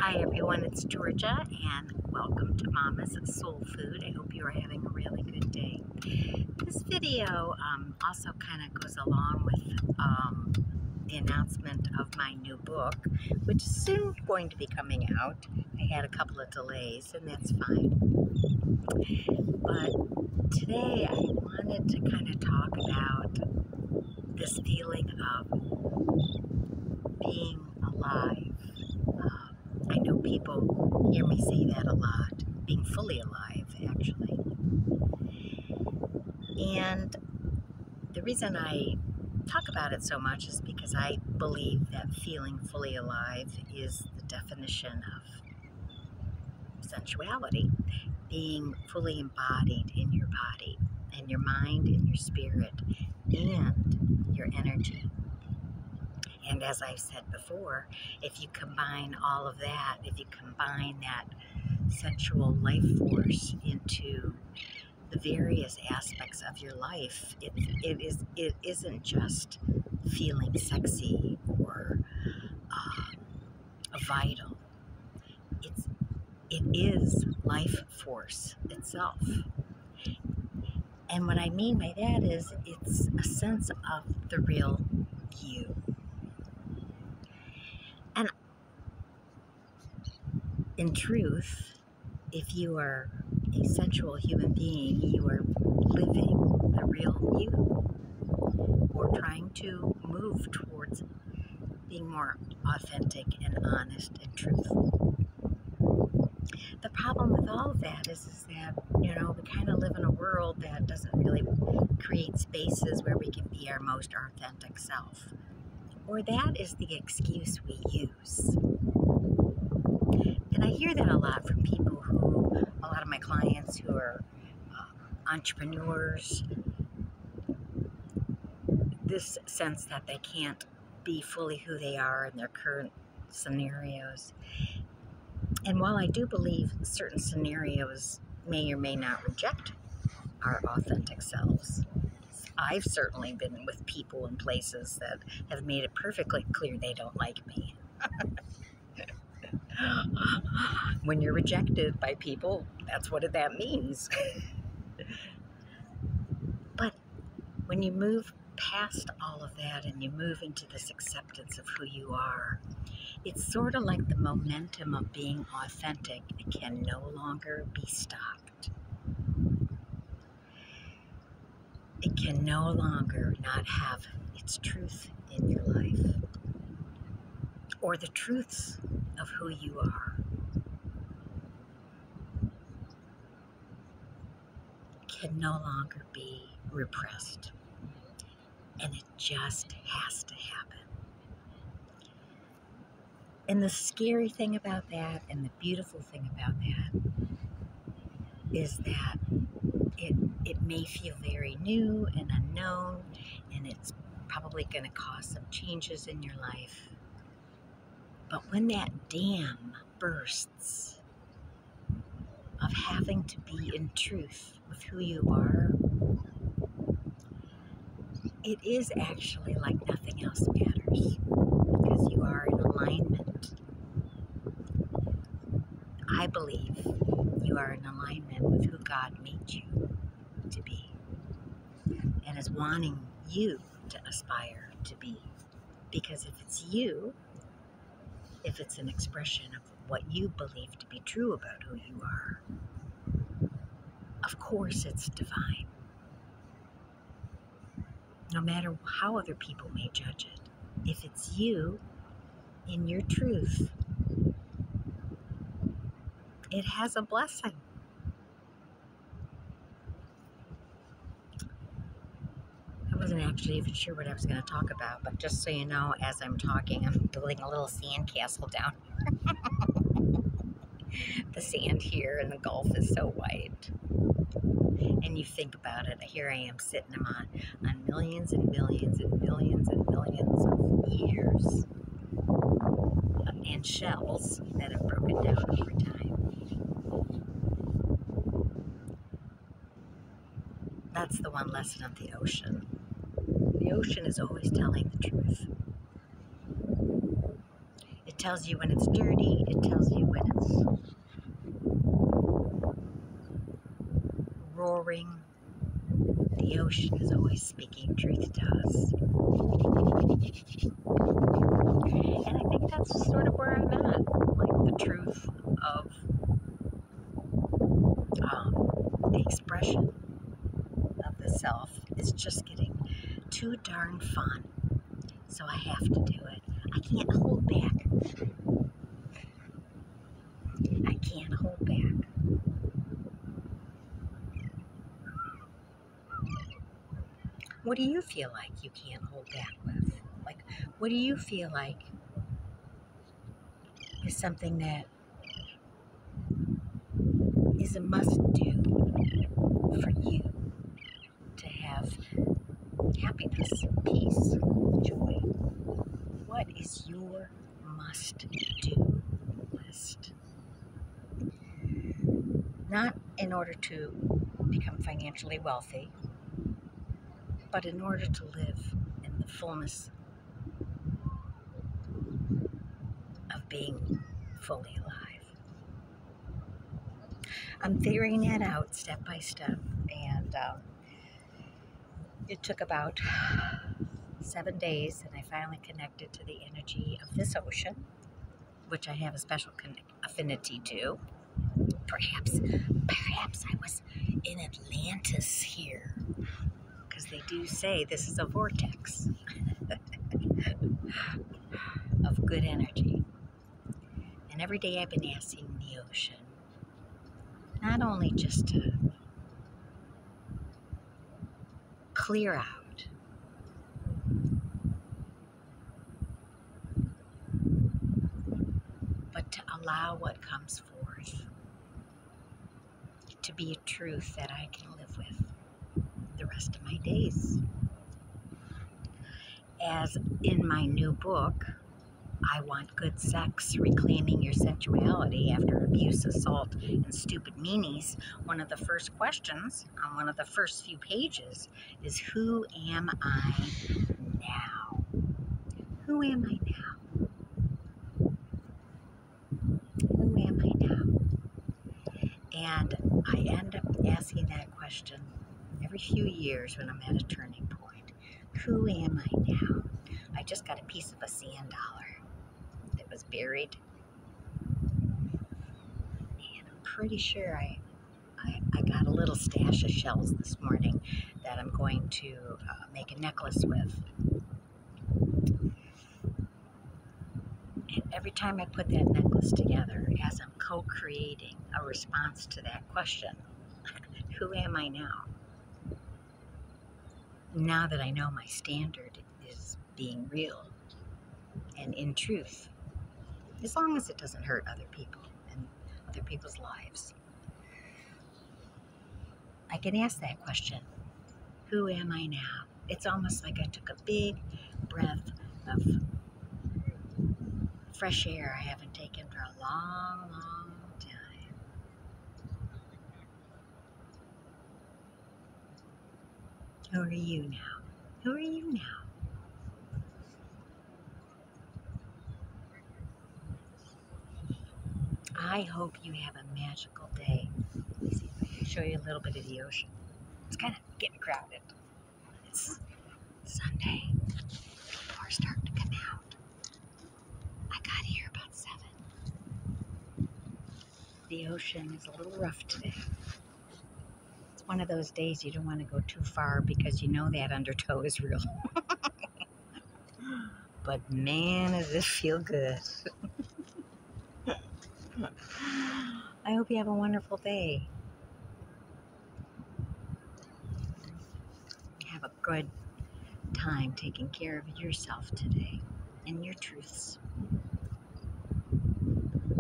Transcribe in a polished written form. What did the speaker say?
Hi everyone, it's Georgia and welcome to Mama's Soul Food. I hope you are having a really good day. This video also kind of goes along with the announcement of my new book, which is soon going to be coming out. I had a couple of delays and that's fine. But today I wanted to kind of talk about this feeling of being alive. I know people hear me say that a lot, being fully alive, actually. And the reason I talk about it so much is because I believe that feeling fully alive is the definition of sensuality, being fully embodied in your body, and your mind, and your spirit, and your energy. And as I've said before, if you combine all of that, if you combine that sensual life force into the various aspects of your life, it isn't just feeling sexy or vital. It is life force itself. And what I mean by that is it's a sense of the real you. And in truth, if you are a sensual human being, you are living the real you, or trying to move towards being more authentic and honest and truthful. The problem with all of that is that, we kind of live in a world that doesn't really create spaces where we can be our most authentic self. Or that is the excuse we use. And I hear that a lot from people a lot of my clients who are entrepreneurs, this sense that they can't be fully who they are in their current scenarios. And while I do believe certain scenarios may or may not reject our authentic selves, I've certainly been with people and places that have made it perfectly clear they don't like me. When you're rejected by people, that's what that means. But when you move past all of that and you move into this acceptance of who you are, it's sort of like the momentum of being authentic. It can no longer be stopped. It can no longer not have its truth in your life, or the truths of who you are. Can no longer be repressed. And it just has to happen. And the scary thing about that, and the beautiful thing about that, is that it may feel very new and unknown, and it's probably going to cause some changes in your life. But when that dam bursts of having to be in truth with who you are, it is actually like nothing else matters, because you are in alignment. I believe you are in alignment with who God made you to be, and is wanting you to aspire to be. Because if it's you, if it's an expression of what you believe to be true about who you are, of course it's divine. No matter how other people may judge it, if it's you in your truth, it has a blessing. I wasn't actually even sure what I was going to talk about, but just so you know, as I'm talking, I'm building a little sandcastle down. The sand here in the Gulf is so white. And you think about it, here I am sitting on millions and millions and millions and millions of years and shells that have broken down over time. That's the one lesson of the ocean. The ocean is always telling the truth. tells you when it's dirty. It tells you when it's roaring. The ocean is always speaking truth to us. And I think that's sort of where I'm at. Like the truth of the expression of the self is just getting too darn fun. So I have to do it. I can't hold back. I can't hold back. What do you feel like you can't hold back with? Like, what do you feel like is something that is a must do for you to have happiness, peace, joy? What is your must do list? Not in order to become financially wealthy, but in order to live in the fullness of being fully alive. I'm figuring that out step by step, and it took about 7 days, and I finally connected to the energy of this ocean, which I have a special affinity to. Perhaps I was in Atlantis here, because they do say this is a vortex of good energy. And every day I've been asking the ocean, not only just to clear out, but to allow what comes forth to be a truth that I can live with the rest of my days. As in my new book, I Want Good Sex, Reclaiming Your Sensuality After Abuse, Assault, and Stupid Meanies, one of the first questions on one of the first few pages is, who am I now? Who am I now? Who am I now? And I end up asking that question every few years when I'm at a turning point. Who am I now? I just got a piece of a sand dollar that was buried, and I'm pretty sure I got a little stash of shells this morning that I'm going to make a necklace with. And every time I put that necklace together, as I'm co-creating a response to that question, who am I now? Now that I know my standard is being real and in truth, as long as it doesn't hurt other people and other people's lives, I can ask that question, who am I now? It's almost like I took a big breath of fresh air I haven't taken for a long, long time. Who are you now? Who are you now? I hope you have a magical day. Let me see if I can show you a little bit of the ocean. It's kind of getting crowded. It's Sunday. People are starting to come out. I got here about 7. The ocean is a little rough today. It's one of those days you don't want to go too far because you know that undertow is real. But man, does it feel good. I hope you have a wonderful day. Have a good time taking care of yourself today and your truths.